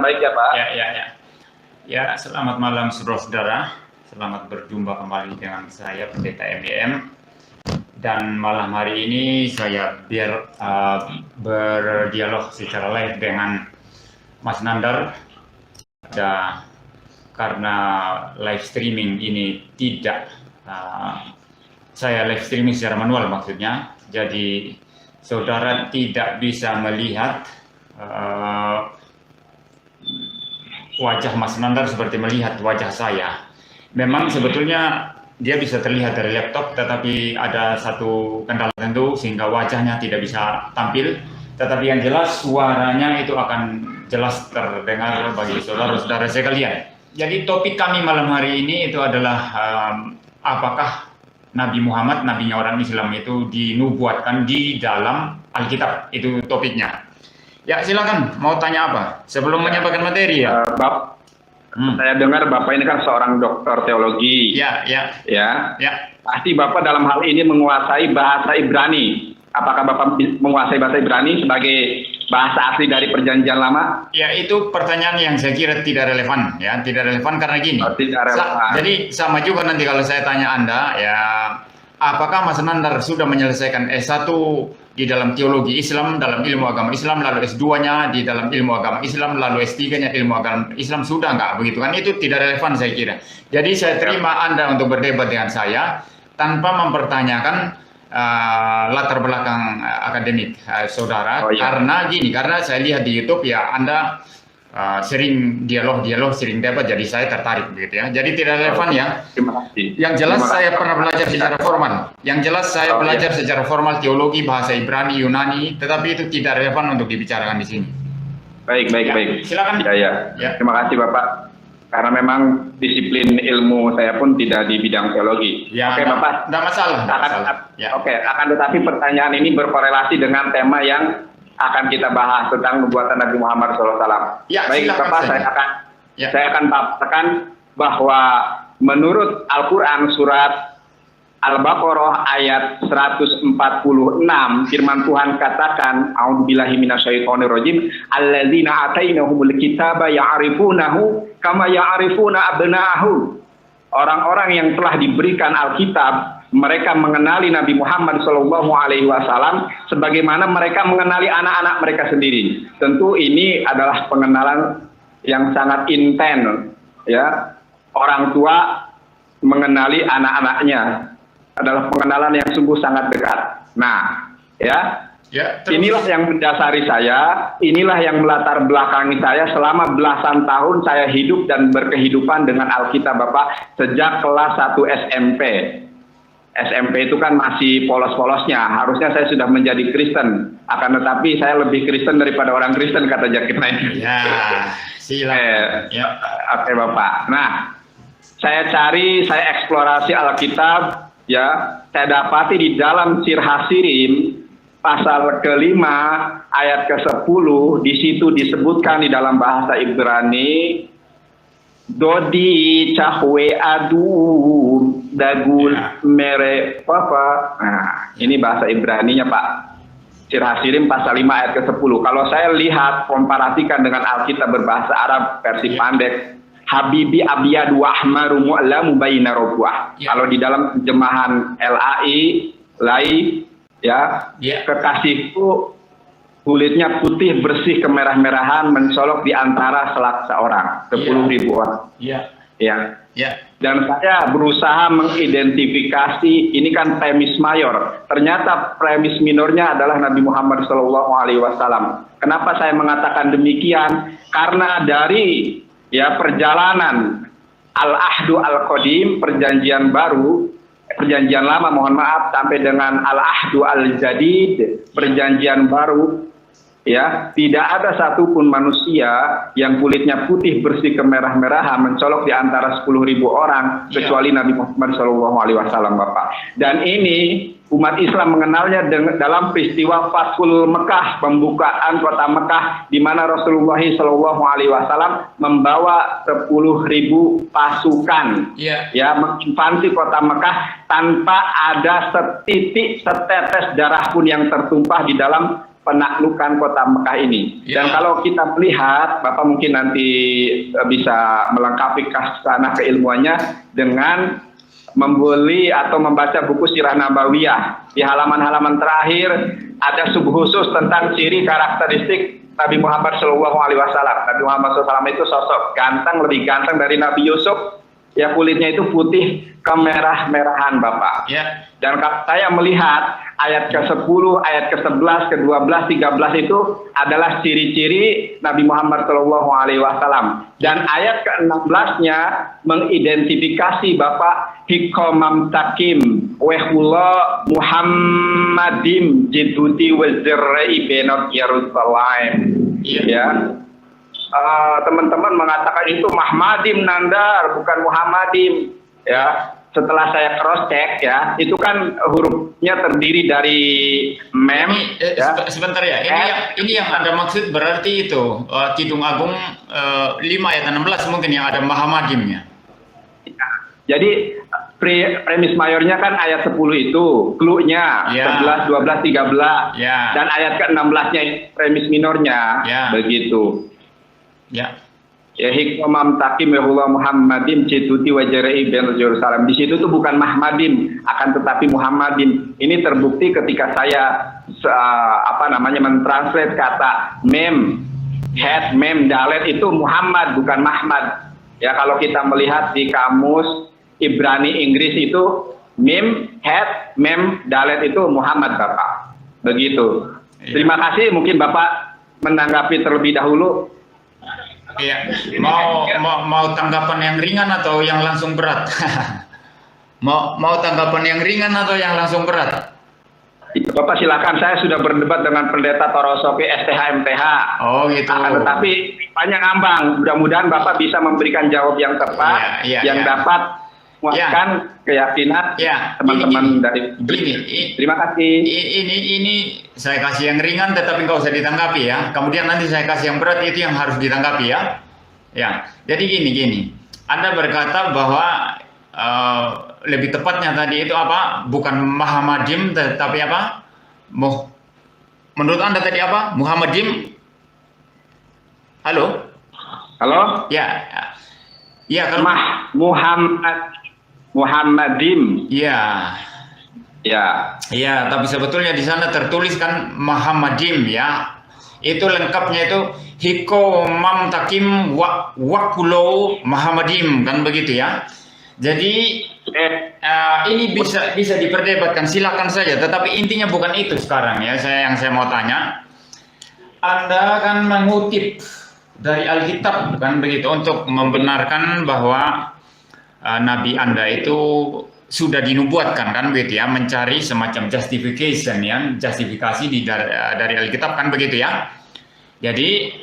baik ya Pak. Ya, selamat malam saudara-saudara. Selamat berjumpa kembali dengan saya Pendeta MDM. Dan malam hari ini saya berdialog secara live dengan Mas Nandar. Karena live streaming ini tidak saya live streaming secara manual maksudnya. Jadi saudara tidak bisa melihat wajah Mas Nandar seperti melihat wajah saya. Memang sebetulnya dia bisa terlihat dari laptop, tetapi ada satu kendala tentu sehingga wajahnya tidak bisa tampil. Tetapi yang jelas suaranya itu akan jelas terdengar bagi saudara-saudara sekalian. Jadi topik kami malam hari ini itu adalah apakah Nabi Muhammad, nabinya orang Islam itu dinubuatkan di dalam Alkitab, itu topiknya. Ya silakan, mau tanya apa? Sebelum menyampaikan materi ya. Saya dengar Bapak ini kan seorang doktor teologi. Ya. Pasti Bapak dalam hal ini menguasai bahasa Ibrani. Apakah Bapak menguasai bahasa Ibrani sebagai bahasa asli dari Perjanjian Lama? Ya, itu pertanyaan yang saya kira tidak relevan, ya, tidak relevan karena gini. Jadi sama juga nanti kalau saya tanya Anda, ya, apakah Mas Nandar sudah menyelesaikan S1 di dalam teologi Islam, dalam ilmu agama Islam, lalu S2-nya di dalam ilmu agama Islam, lalu S3-nya ilmu agama Islam, sudah nggak begitu kan? Itu tidak relevan saya kira. Jadi saya terima Anda untuk berdebat dengan saya tanpa mempertanyakan latar belakang akademik saudara. Karena gini, karena saya lihat di YouTube ya Anda sering dialog, sering debat, jadi saya tertarik begitu ya. Jadi tidak relevan ya. Terima kasih. Yang jelas saya pernah belajar secara formal. Yang jelas saya belajar secara formal teologi, bahasa Ibrani, Yunani, tetapi itu tidak relevan untuk dibicarakan di sini. Baik. Silakan. Ya. Terima kasih Bapak. Karena memang disiplin ilmu saya pun tidak di bidang teologi. Ya, Oke Bapak. Tidak masalah. Ya. Oke, akan tetapi pertanyaan ini berkorelasi dengan tema yang akan kita bahas tentang nubuatan Nabi Muhammad SAW. Ya, baik Bapak, saya akan paparkan bahwa menurut Al-Quran surat Al-Baqarah ayat 146, firman Tuhan katakan, a'udzubillahi minasyaitonirrajim, alladzina atainahumul kitaba ya'rifunahu kama ya'rifuna abna'ahum. Orang-orang yang telah diberikan Alkitab, mereka mengenali Nabi Muhammad SAW sebagaimana mereka mengenali anak-anak mereka sendiri. Tentu ini adalah pengenalan yang sangat intens, ya. Orang tua mengenali anak-anaknya adalah pengenalan yang sungguh sangat dekat. Nah, inilah yang mendasari saya, inilah yang melatar belakangi saya selama belasan tahun saya hidup dan berkehidupan dengan Alkitab Bapak sejak kelas 1 SMP. SMP itu kan masih polos-polosnya, harusnya saya sudah menjadi Kristen. Akan tetapi saya lebih Kristen daripada orang Kristen, kata Jakit Naik. Ya, silakan. Oke Bapak. Nah, saya eksplorasi Alkitab. Ya, saya dapati di dalam Sir Hasirim pasal ke-5 ayat ke-10 di situ disebutkan di dalam bahasa Ibrani Dodi cahwe adu dagul mere papa. Nah, ini bahasa Ibraninya Pak. Sir Hasirim pasal 5 ayat ke-10. Kalau saya lihat komparasikan dengan Alkitab berbahasa Arab versi pendek, Habibi abiyadu ahmaru mu'lamu baina robuah. Kalau di dalam terjemahan LAI, kekasihku kulitnya putih bersih kemerah-merahan mencolok di antara selak seorang, 10.000 orang. Dan saya berusaha mengidentifikasi, ini kan premis mayor. Ternyata premis minornya adalah Nabi Muhammad SAW. Kenapa saya mengatakan demikian? Karena dari perjalanan Al-Ahdu Al-Qadim, perjanjian baru, perjanjian lama mohon maaf, sampai dengan Al-Ahdu Al-Jadid, perjanjian baru, tidak ada satupun manusia yang kulitnya putih bersih kemerah-merahan mencolok di antara 10.000 orang kecuali Nabi Muhammad SAW Bapak. Dan ini umat Islam mengenalnya dalam peristiwa Fathul Mekah, pembukaan kota Mekah, di mana Rasulullah SAW membawa 10.000 pasukan, menginvasi kota Mekah tanpa ada setetes darah pun yang tertumpah di dalam penaklukan kota Mekah ini. Dan kalau kita melihat, Bapak mungkin nanti bisa melengkapi sana keilmuannya dengan membeli atau membaca buku Sirah Nabawiyah. Di halaman-halaman terakhir ada sub khusus tentang ciri karakteristik Nabi Muhammad SAW. Nabi Muhammad SAW itu sosok ganteng, lebih ganteng dari Nabi Yusuf. Ya, kulitnya itu putih kemerah-merahan, Bapak. Ya. Dan saya melihat ayat ke-10, ayat ke-11, ke-12, 13 itu adalah ciri-ciri Nabi Muhammad SAW. Dan ayat ke-16-nya mengidentifikasi Bapak hikomam takim wehula Muhammadim jiduti wazirrai benot Yerusalem. Ya. Teman-teman mengatakan itu Mahmadim Nandar, bukan Muhammadim. Ya, setelah saya cross check ya, itu kan hurufnya terdiri dari mem. Sebentar ya, ini yang Anda maksud berarti itu Kidung Agung 5 ayat 16 mungkin yang ada Muhammadimnya. Ya, jadi premis mayornya kan ayat 10 itu, clue-nya 11, 12, 13. Dan ayat ke-16-nya premis minornya, begitu. Ya hikmam takim wahula Muhammadim cetuti wajarai ben Yerusalem. Di situ tuh bukan Mahmadim, akan tetapi Muhammadim. Ini terbukti ketika saya mentranslate kata mem, het, mem, dalet itu Muhammad bukan Mahmad. Ya, kalau kita melihat di kamus Ibrani Inggris itu mem, het, mem, dalet itu Muhammad, Bapak. Begitu. Terima kasih, mungkin Bapak menanggapi terlebih dahulu. Iya, mau tanggapan yang ringan atau yang langsung berat? mau tanggapan yang ringan atau yang langsung berat? Bapak silakan, saya sudah berdebat dengan pendeta Torosofi STH MTH. Oh gitu. Tetapi banyak ngambang. Mudah-mudahan Bapak bisa memberikan jawab yang tepat, yang dapat menguatkan keyakinan teman-teman dari. Terima kasih. Ini saya kasih yang ringan, tetapi nggak usah ditanggapi ya. Kemudian nanti saya kasih yang berat, itu yang harus ditanggapi ya. Ya, jadi gini. Anda berkata bahwa lebih tepatnya tadi itu apa? Bukan Muhammadim, tetapi apa? Menurut Anda tadi apa? Muhammadim? Halo? Halo? Ya. Ya, kalau Muhammadim. Ya. Ya, tapi sebetulnya di sana tertulis kan Muhammadim ya. Itu lengkapnya itu Hiko Mam Takim Wakulo Muhammadim, kan begitu ya. Jadi ini bisa diperdebatkan, silakan saja. Tetapi intinya bukan itu sekarang ya. Yang saya mau tanya, Anda kan mengutip dari Alkitab, kan begitu, untuk membenarkan bahwa Nabi Anda itu sudah dinubuatkan, kan begitu ya, mencari semacam justification ya, justifikasi dari Alkitab, kan begitu ya. Jadi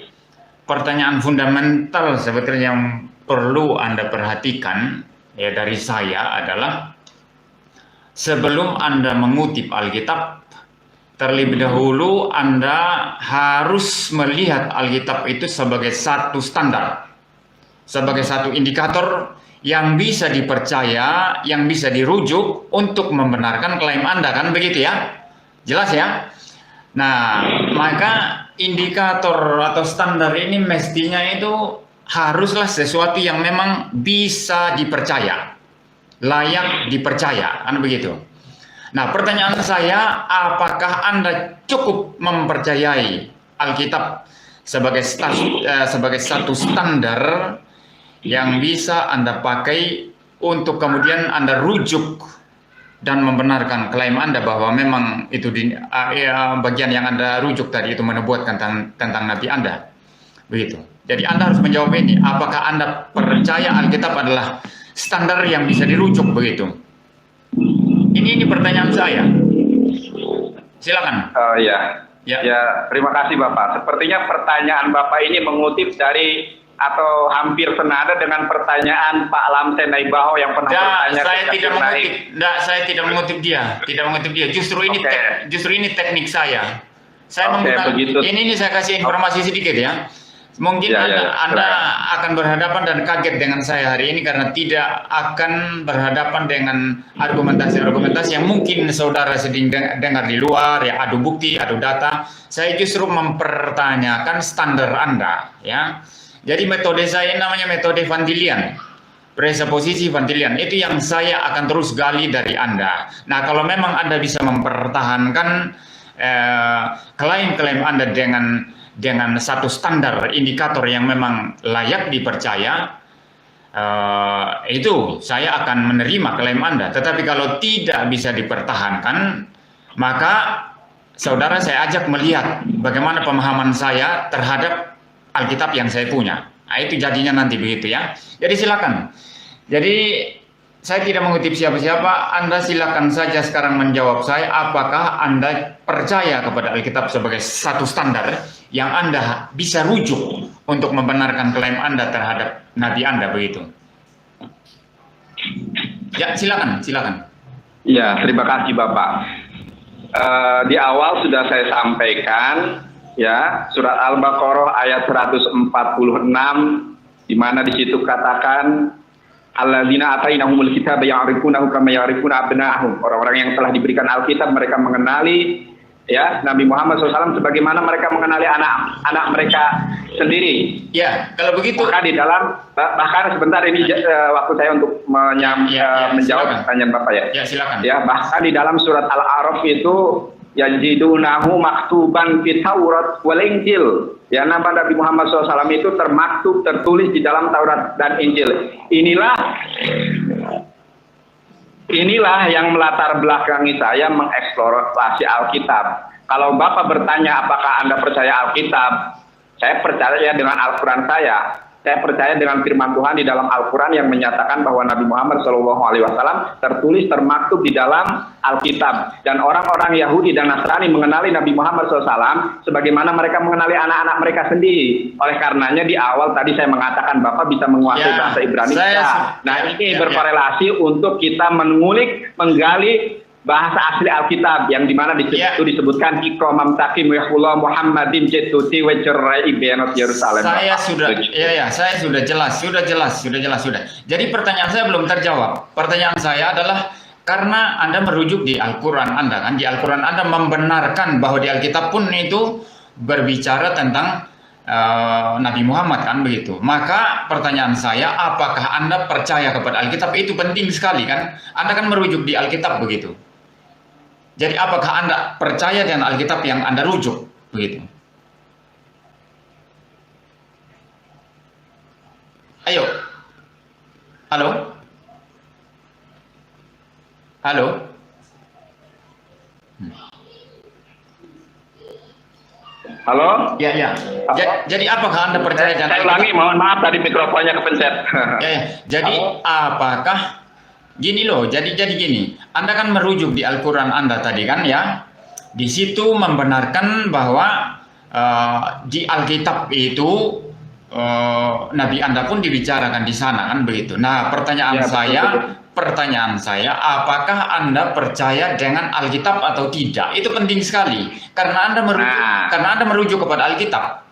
pertanyaan fundamental sebetulnya yang perlu Anda perhatikan ya dari saya adalah, sebelum Anda mengutip Alkitab, terlebih dahulu Anda harus melihat Alkitab itu sebagai satu standar, sebagai satu indikator yang bisa dipercaya, yang bisa dirujuk untuk membenarkan klaim Anda, kan begitu ya? Jelas ya? Nah, maka indikator atau standar ini mestinya itu haruslah sesuatu yang memang bisa dipercaya, layak dipercaya, kan begitu. Nah, pertanyaan saya, apakah Anda cukup mempercayai Alkitab sebagai satu standar yang bisa Anda pakai untuk kemudian Anda rujuk dan membenarkan klaim Anda bahwa memang itu bagian yang Anda rujuk tadi itu menubuatkan tentang Nabi Anda. Begitu. Jadi Anda harus menjawab ini, apakah Anda percaya Alkitab adalah standar yang bisa dirujuk begitu? Ini pertanyaan saya. Silakan. Ya, terima kasih Bapak. Sepertinya pertanyaan Bapak ini mengutip dari atau hampir senada dengan pertanyaan Pak Lamsen Naibaho yang pernah bertanya. Saya tidak mengutip dia. Justru ini teknik saya. Ini saya kasih informasi sedikit ya. Mungkin Anda akan berhadapan dan kaget dengan saya hari ini karena tidak akan berhadapan dengan argumentasi-argumentasi yang mungkin saudara sedang dengar di luar, ya, adu bukti, adu data. Saya justru mempertanyakan standar Anda, ya. Jadi metode saya namanya metode Van Tillian, presuposisi Van Tillian. Itu yang saya akan terus gali dari Anda. Nah, kalau memang Anda bisa mempertahankan klaim-klaim Anda dengan satu standar indikator yang memang layak dipercaya, itu saya akan menerima klaim Anda. Tetapi kalau tidak bisa dipertahankan, maka saudara saya ajak melihat bagaimana pemahaman saya terhadap Alkitab yang saya punya. Nah, itu jadinya nanti begitu, ya. Jadi silakan. Jadi saya tidak mengutip siapa-siapa, Anda silakan saja sekarang menjawab saya, apakah Anda percaya kepada Alkitab sebagai satu standar yang Anda bisa rujuk untuk membenarkan klaim Anda terhadap Nabi Anda, begitu? Ya, silakan. Ya, terima kasih Bapak. Di awal sudah saya sampaikan, ya, surat Al-Baqarah ayat 146, di mana di situ katakan, alladzina atainahumul kitaba ya'rifunahu kama ya'rifuna abna'ahum. Orang-orang yang telah diberikan Alkitab, mereka mengenali, ya, Nabi Muhammad SAW sebagaimana mereka mengenali anak-anak mereka sendiri. Ya, kalau begitu. Bahkan sebentar ini waktu saya untuk menjawab pertanyaan Bapak, ya. Ya, silakan. Ya, bahkan di dalam surat Al-A'raf itu yajidunahu maktuban fit Taurat wal Injil. Ya, nama Nabi Muhammad SAW itu termaktub, tertulis di dalam Taurat dan Injil. Inilah yang melatar belakangi saya mengeksplorasi Alkitab. Kalau Bapak bertanya apakah Anda percaya Alkitab, saya percaya dengan Al-Quran saya. Saya percaya dengan firman Tuhan di dalam Al-Quran yang menyatakan bahwa Nabi Muhammad SAW tertulis, termaktub di dalam Alkitab. Dan orang-orang Yahudi dan Nasrani mengenali Nabi Muhammad SAW sebagaimana mereka mengenali anak-anak mereka sendiri. Oleh karenanya di awal tadi saya mengatakan Bapak bisa menguasai bahasa Ibrani. Nah, ini berkorelasi untuk kita mengulik, menggali bahasa asli Alkitab yang dimana di situ disebutkan ikromam takim wahullah Muhammadin cetuti wacerai ibenot Yerusalem. Saya sudah jelas. Jadi pertanyaan saya belum terjawab. Pertanyaan saya adalah karena Anda merujuk di Al-Quran Anda, kan, di Al-Quran Anda membenarkan bahwa di Alkitab pun itu berbicara tentang Nabi Muhammad, kan, begitu. Maka pertanyaan saya, apakah Anda percaya kepada Alkitab? Itu penting sekali, kan. Anda kan merujuk di Alkitab, begitu. Jadi apakah Anda percaya dengan Alkitab yang Anda rujuk, begitu? Ayo. Halo? Halo? Ya. Jadi apakah Anda percaya dengan Alkitab? Saya ulangi, mohon maaf tadi mikrofonnya kepencet. Jadi apakah gini loh, jadi gini, Anda kan merujuk di Al-Quran Anda tadi, kan, ya, di situ membenarkan bahwa di Alkitab itu Nabi Anda pun dibicarakan di sana, kan, begitu. Nah, pertanyaan saya, apakah Anda percaya dengan Alkitab atau tidak? Itu penting sekali, karena Anda merujuk kepada Alkitab.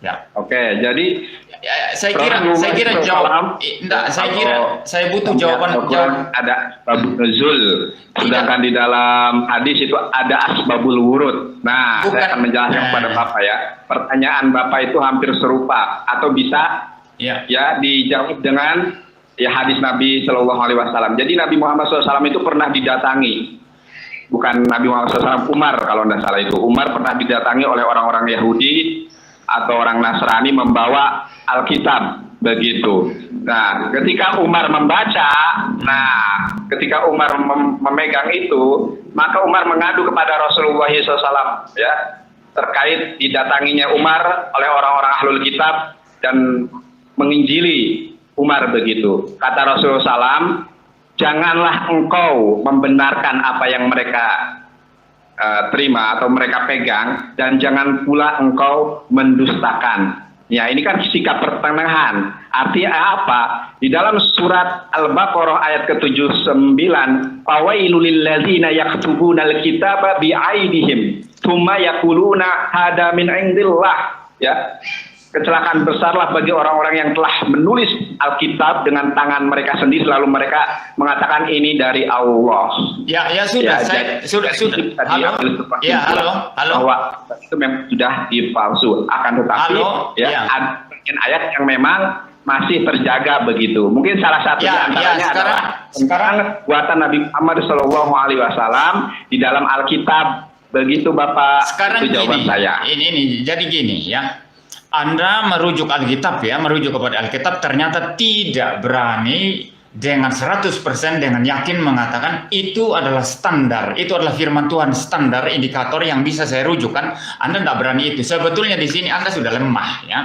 Ya. Oke, jadi saya kira jawab. Saya butuh jawaban. Ada babul nuzul, sedangkan di dalam hadis itu ada asbabul wurud. Nah, saya akan menjelaskan kepada Bapak, ya. Pertanyaan Bapak itu hampir serupa atau bisa ya dijawab dengan hadis Nabi Shallallahu Alaihi Wasallam. Jadi Nabi Muhammad SAW itu pernah didatangi, bukan Nabi Muhammad SAW, Umar kalau tidak salah itu. Umar pernah didatangi oleh orang-orang Yahudi atau orang Nasrani membawa Alkitab, begitu. Nah, ketika Umar membaca, ketika Umar memegang itu, maka Umar mengadu kepada Rasulullah SAW, ya, terkait didatanginya Umar oleh orang-orang ahlul kitab dan menginjili Umar, begitu. Kata Rasulullah SAW, janganlah engkau membenarkan apa yang mereka terima atau mereka pegang, dan jangan pula engkau mendustakan. Ya, ini kan sikap pertengahan. Artinya apa? Di dalam surat Al-Baqarah ayat ke-79, fawailul lillazina yaktubuna al-kitaba bi'aidihim tsumma yaquluna hada min indillah. Ya. kecelakaan besarlah bagi orang-orang yang telah menulis Alkitab dengan tangan mereka sendiri, lalu mereka mengatakan ini dari Allah. Ya sudah, sudah. Halo. Ya, halo. Bahwa itu memang sudah dipalsu. Akan tetapi ada bagian ayat yang memang masih terjaga begitu. Mungkin salah satu di antaranya adalah sekarang buatan Nabi Muhammad SAW di dalam Alkitab. Begitu Bapak. Sekarang itu jawaban saya. Ini jadi gini ya. Anda merujuk Alkitab merujuk kepada Alkitab, ternyata tidak berani dengan 100% dengan yakin mengatakan itu adalah standar, itu adalah firman Tuhan standar, indikator yang bisa saya rujukkan. Anda tidak berani itu. Sebetulnya di sini Anda sudah lemah ya.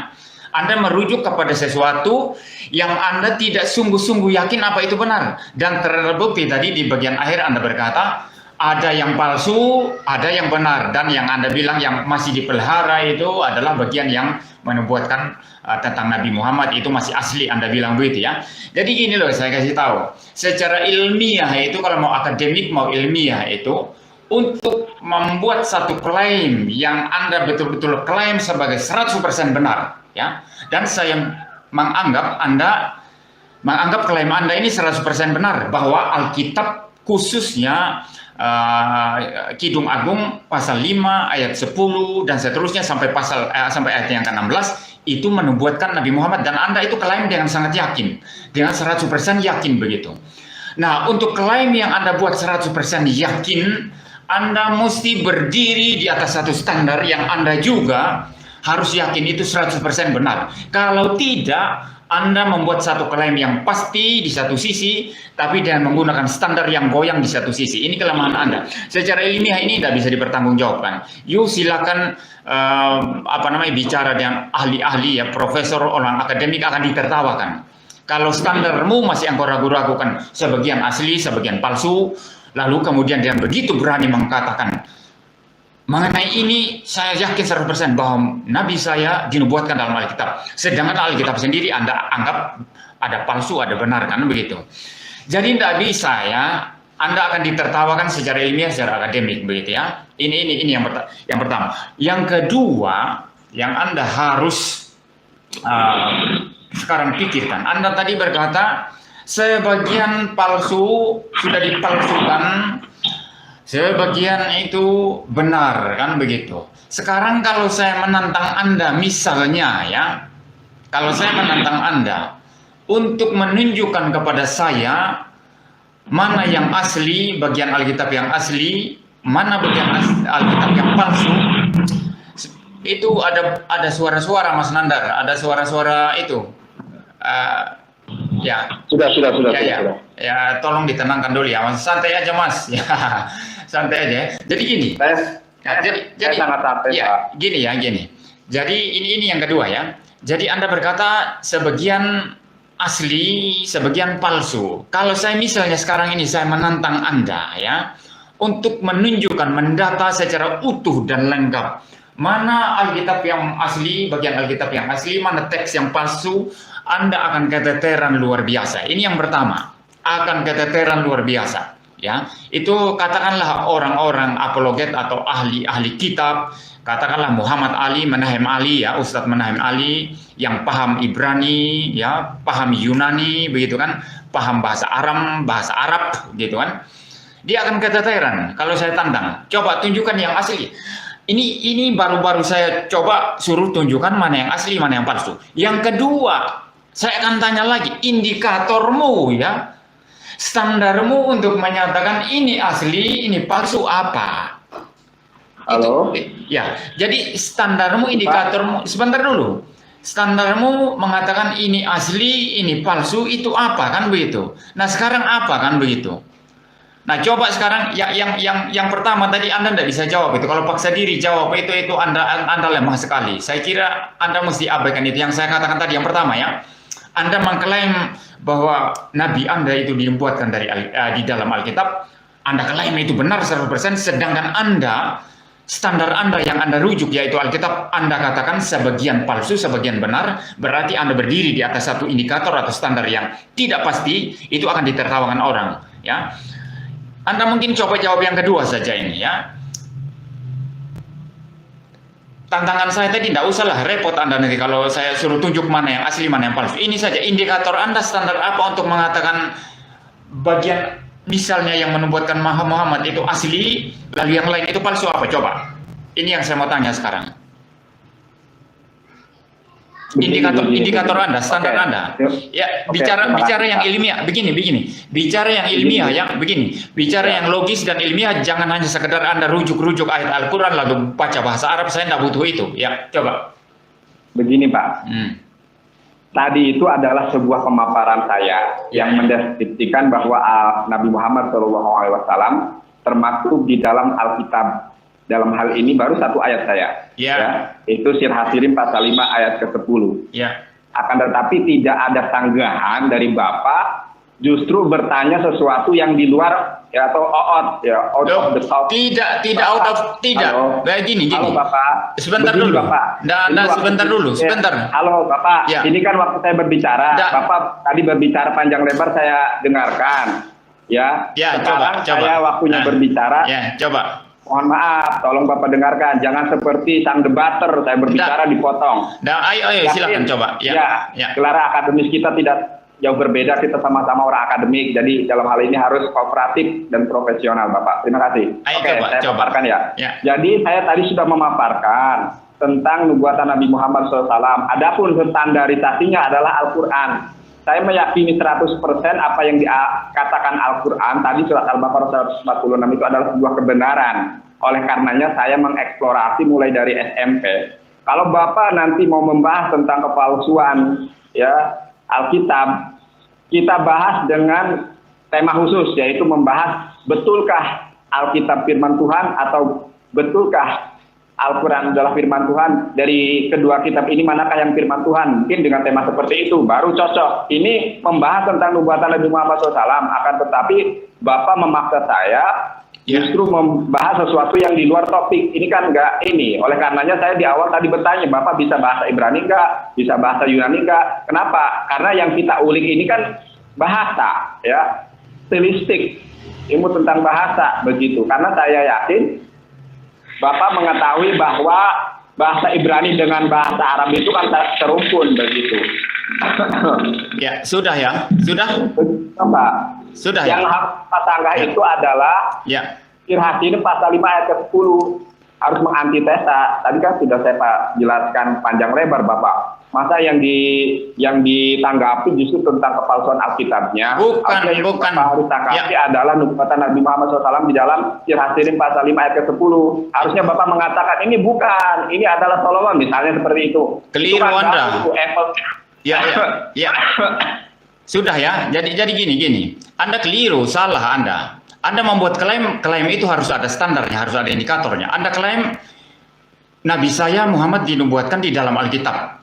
Anda merujuk kepada sesuatu yang Anda tidak sungguh-sungguh yakin apa itu benar. Dan terbukti tadi di bagian akhir Anda berkata, ada yang palsu, ada yang benar. Dan yang Anda bilang yang masih dipelihara itu adalah bagian yang menubuatkan tentang Nabi Muhammad, itu masih asli. Anda bilang begitu ya. Jadi gini loh, saya kasih tahu. Secara ilmiah itu, kalau mau akademik, mau ilmiah itu, untuk membuat satu klaim yang Anda betul-betul klaim sebagai 100% benar. Ya, dan saya menganggap klaim Anda ini 100% benar, bahwa Alkitab khususnya Kidung Agung pasal 5 ayat 10 dan seterusnya sampai ayat yang ke-16 itu menubuatkan Nabi Muhammad, dan Anda itu klaim dengan sangat yakin, dengan 100% yakin begitu. Nah, untuk klaim yang Anda buat 100% yakin, Anda mesti berdiri di atas satu standar yang Anda juga harus yakin itu 100% benar. Kalau tidak, Anda membuat satu klaim yang pasti di satu sisi, tapi dengan menggunakan standar yang goyang di satu sisi. Ini kelemahan Anda. Secara ilmiah ini tidak bisa dipertanggungjawabkan. Yuk silakan bicara dengan ahli-ahli ya, profesor, orang akademik akan ditertawakan. Kalau standarmu masih engkau ragu-ragukan, sebagian asli, sebagian palsu, lalu kemudian dengan begitu berani mengatakan, mengenai ini saya yakin 100% bahwa Nabi saya dinubuatkan dalam Alkitab. Sedangkan Alkitab sendiri Anda anggap ada palsu, ada benar, kan begitu. Jadi tidak bisa ya, Anda akan ditertawakan secara ilmiah, secara akademik begitu ya. Ini yang pertama. Yang kedua, yang Anda harus sekarang pikirkan. Anda tadi berkata sebagian palsu sudah dipalsukan, sebagian itu benar, kan begitu. Sekarang kalau saya menantang Anda, misalnya ya, kalau saya menantang Anda untuk menunjukkan kepada saya mana yang asli, bagian Alkitab yang asli, mana bagian Alkitab yang palsu, itu ada suara-suara Mas Nandar, ada suara-suara itu. Ya. Sudah. Ya, tolong ditenangkan dulu ya, Mas. Santai aja, Mas. Ya. Santai aja. Jadi gini. Jadi sangat santai, ya, Pak. Gini. Jadi ini yang kedua ya. Jadi Anda berkata sebagian asli, sebagian palsu. Kalau saya misalnya sekarang ini saya menantang Anda ya untuk menunjukkan, mendata secara utuh dan lengkap mana Alkitab yang asli, bagian Alkitab yang asli, mana teks yang palsu, Anda akan keteteran luar biasa. Ini yang pertama, akan keteteran luar biasa. Ya, itu katakanlah orang-orang apologet atau ahli kitab, katakanlah Muhammad Ali, Menahem Ali ya, Ustadz Menahem Ali yang paham Ibrani ya, paham Yunani begitu kan, paham bahasa Arab gitu kan. Dia akan keteteran kalau saya tantang. Coba tunjukkan yang asli. Ini baru-baru saya coba suruh tunjukkan mana yang asli, mana yang palsu. Yang kedua, saya akan tanya lagi, indikatormu ya, standarmu untuk menyatakan ini asli, ini palsu apa? Halo? Ya, jadi standarmu, indikatormu, sebentar dulu. Standarmu mengatakan ini asli, ini palsu, itu apa, kan begitu? Nah, sekarang apa, kan begitu? Nah, coba sekarang yang pertama tadi Anda tidak bisa jawab itu. Kalau paksa diri jawab itu Anda lemah sekali. Saya kira Anda mesti abaikan itu. Yang saya katakan tadi yang pertama ya. Anda mengklaim bahwa Nabi Anda itu dibuatkan di dalam Alkitab, Anda klaim itu benar 100%, sedangkan Anda, standar Anda yang Anda rujuk yaitu Alkitab, Anda katakan sebagian palsu, sebagian benar, berarti Anda berdiri di atas satu indikator atau standar yang tidak pasti, itu akan ditertawakan orang, ya. Anda mungkin coba jawab yang kedua saja ini, ya. tantangan saya tadi tidak usahlah repot Anda nanti kalau saya suruh tunjuk mana yang asli, mana yang palsu. Ini saja indikator Anda standar apa untuk mengatakan bagian misalnya yang menubuatkan Muhammad itu asli, lalu yang lain itu palsu apa? Coba. Ini yang saya mau tanya sekarang. Indikator Anda, standar Anda. Ya, bicara yang ilmiah, begini. Bicara yang ilmiah ya, begini. Bicara yang logis dan ilmiah, jangan hanya sekedar Anda rujuk-rujuk ayat Al-Qur'an lalu baca bahasa Arab, saya tidak butuh itu. Ya, coba. Begini, Pak. Tadi itu adalah sebuah pemaparan saya yang mendeskripsikan bahwa Nabi Muhammad SAW termasuk di dalam Alkitab. Dalam hal ini baru satu ayat saya, itu Sir Hasirim pasal 5 ayat ke-10. Akan tetapi tidak ada sanggahan dari Bapak justru bertanya sesuatu yang di luar atau out of the top. Tidak out of gini. Halo Bapak. Sebentar begini, dulu. Bapak. Sebentar. Halo Bapak. Ini kan waktu saya berbicara. Bapak tadi berbicara panjang lebar saya dengarkan. Sekarang saya waktunya berbicara. Coba. Mohon maaf, tolong Bapak dengarkan. Jangan seperti sang debater, saya berbicara dipotong. Ayo silakan coba. Gelar akademis kita tidak jauh berbeda, kita sama-sama orang akademik. Jadi dalam hal ini harus kooperatif dan profesional, Bapak. Terima kasih. Saya paparkan ya. Jadi saya tadi sudah memaparkan tentang nubuatan Nabi Muhammad SAW. Adapun standarisasinya adalah Al-Quran. Saya meyakini 100% apa yang dikatakan Al-Quran tadi surat Al-Baqarah 146 itu adalah sebuah kebenaran. Oleh karenanya saya mengeksplorasi mulai dari SMP. Kalau Bapak nanti mau membahas tentang kepalsuan Alkitab, kita bahas dengan tema khusus, yaitu membahas betulkah Alkitab firman Tuhan atau betulkah Al-Quran adalah firman Tuhan. Dari kedua kitab ini manakah yang firman Tuhan? Mungkin dengan tema seperti itu baru cocok. Ini membahas tentang nubuatan Nabi Muhammad SAW. Akan tetapi Bapak memaksa saya justru membahas sesuatu yang di luar topik. Ini kan enggak ini. Oleh karenanya saya di awal tadi bertanya, Bapak bisa bahasa Ibrani enggak? Bisa bahasa Yunani enggak? Kenapa? Karena yang kita ulik ini kan bahasa, stilistik, ilmu tentang bahasa begitu. Karena saya yakin Bapak mengetahui bahwa bahasa Ibrani dengan bahasa Arab itu kan serumpun begitu. Sudah. Pak. Sudah yang harus pasanggah itu adalah Sir Hasirim pasal 5 ayat ke-10 harus mengantitesa. Tadi kan sudah saya jelaskan panjang lebar Bapak. Masa yang ditanggapi justru tentang kepalsuan Alkitabnya. Bukan. Harus tanggapi adalah nubuatan Nabi Muhammad SAW di dalam Sir Hasirim pasal 5 ayat ke-10. Harusnya Bapak mengatakan ini bukan, ini adalah Solomon misalnya seperti itu. Keliru Anda. Sudah Jadi gini. Anda keliru, salah Anda. Anda membuat klaim itu harus ada standarnya, harus ada indikatornya. Anda klaim Nabi saya Muhammad dinubuatkan di dalam Alkitab.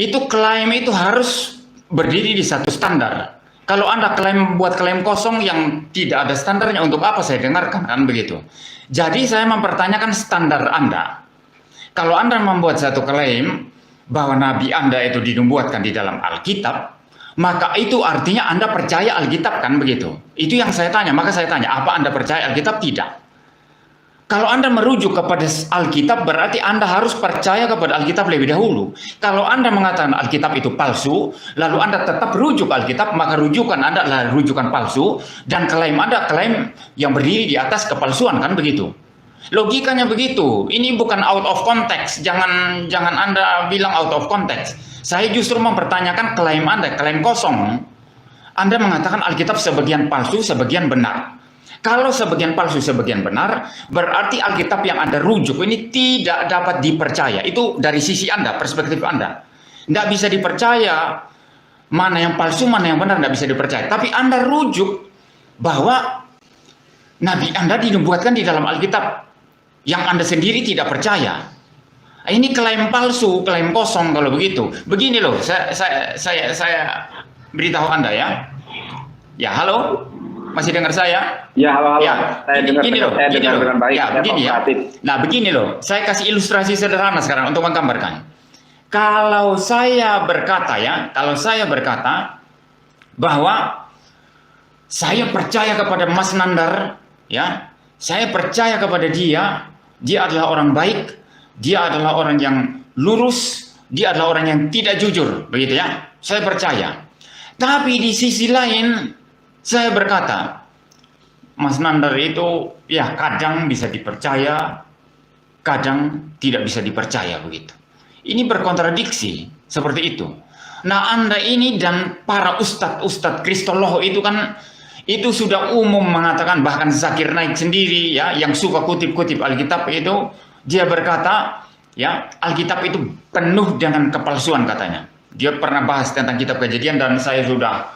Itu klaim itu harus berdiri di satu standar. Kalau Anda buat klaim kosong yang tidak ada standarnya, untuk apa saya dengarkan, kan begitu. Jadi saya mempertanyakan standar Anda. Kalau Anda membuat satu klaim bahwa Nabi Anda itu dinubuatkan di dalam Alkitab, maka itu artinya Anda percaya Alkitab, kan begitu. Itu yang saya tanya. Maka saya tanya, apa Anda percaya Alkitab? Tidak. Kalau Anda merujuk kepada Alkitab, berarti Anda harus percaya kepada Alkitab lebih dahulu. Kalau Anda mengatakan Alkitab itu palsu, lalu Anda tetap rujuk Alkitab, maka rujukan Anda adalah rujukan palsu, dan klaim Anda klaim yang berdiri di atas kepalsuan, kan begitu. Logikanya begitu. Ini bukan out of context. Jangan Anda bilang out of context. Saya justru mempertanyakan klaim Anda, klaim kosong. Anda mengatakan Alkitab sebagian palsu, sebagian benar. Kalau sebagian palsu, sebagian benar, berarti Alkitab yang Anda rujuk ini tidak dapat dipercaya. Itu dari sisi Anda, perspektif Anda. Tidak bisa dipercaya. Mana yang palsu, mana yang benar, tidak bisa dipercaya. Tapi Anda rujuk bahwa Nabi Anda dinubuatkan di dalam Alkitab. Yang Anda sendiri tidak percaya. Ini klaim palsu, klaim kosong kalau begitu. Begini loh, saya beritahu Anda ya. Ya, halo? Masih dengar saya? Ya, halo. Saya dengar dengan baik. Begini ya. Nah, begini loh. Saya kasih ilustrasi sederhana sekarang untuk menggambarkan. Kalau saya berkata bahwa saya percaya kepada Mas Nandar, saya percaya kepada dia adalah orang baik, dia adalah orang yang lurus, dia adalah orang yang tidak jujur, begitu ya. Saya percaya. Tapi di sisi lain, saya berkata, Mas Nandar itu ya kadang bisa dipercaya, kadang tidak bisa dipercaya begitu. Ini berkontradiksi seperti itu. Nah, Anda ini dan para ustadz kristolog itu kan itu sudah umum mengatakan, bahkan Zakir Naik sendiri ya yang suka kutip-kutip Alkitab itu, dia berkata ya Alkitab itu penuh dengan kepalsuan katanya. Dia pernah bahas tentang kitab Kejadian dan saya sudah